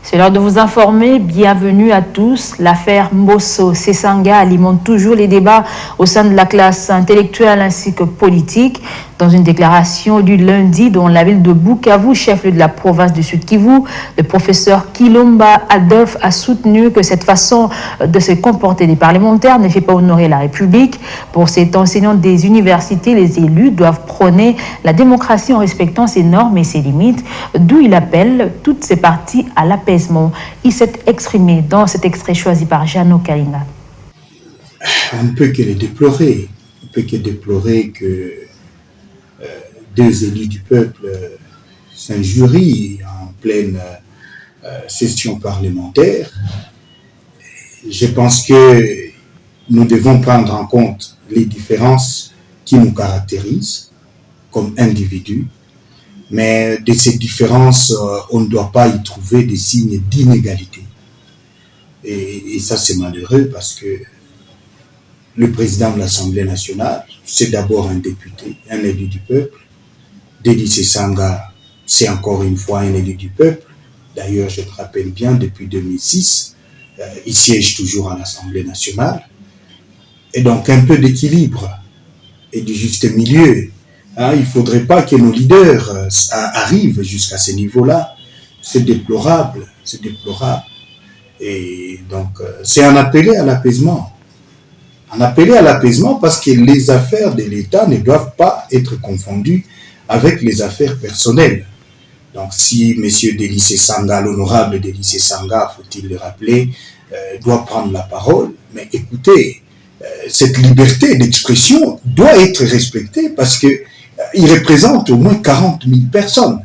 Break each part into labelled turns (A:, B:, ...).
A: C'est l'heure de vous informer. Bienvenue à tous. L'affaire Mbosso Sesanga alimente toujours les débats au sein de la classe intellectuelle ainsi que politique. Dans une déclaration du lundi dans la ville de Bukavu, chef-lieu de la province du Sud Kivu, le professeur Kilomba Adolphe a soutenu que cette façon de se comporter des parlementaires ne fait pas honorer la République. Pour cet enseignant des universités, les élus doivent prôner la démocratie en respectant ses normes et ses limites, d'où il appelle toutes ces parties à l'apaisement. Il s'est exprimé dans cet extrait choisi par Jeannot Kalinga.
B: On ne peut que les déplorer. On ne peut que déplorer que deux élus du peuple s'injurient en pleine session parlementaire. Je pense que nous devons prendre en compte les différences qui nous caractérisent comme individus, mais de ces différences, on ne doit pas y trouver des signes d'inégalité. Et ça, c'est malheureux parce que le président de l'Assemblée nationale, c'est d'abord un député, un élu du peuple. Dédi Sesanga, c'est encore une fois un élu du peuple. D'ailleurs, je me rappelle bien, depuis 2006, il siège toujours à l'Assemblée nationale. Et donc, un peu d'équilibre et du juste milieu. Il ne faudrait pas que nos leaders arrivent jusqu'à ce niveau-là. C'est déplorable, c'est déplorable. Et donc, c'est un appel à l'apaisement. Un appel à l'apaisement parce que les affaires de l'État ne doivent pas être confondues avec les affaires personnelles. Donc, si M. Dédi Sesanga, l'honorable Dédi Sesanga, faut-il le rappeler, doit prendre la parole, mais écoutez, cette liberté d'expression doit être respectée parce qu'il représente au moins 40 000 personnes.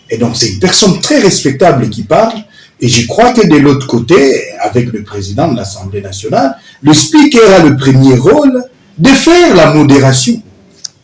B: Et donc, c'est une personne très respectable qui parle. Et je crois que de l'autre côté, avec le président de l'Assemblée nationale, le speaker a le premier rôle de faire la modération.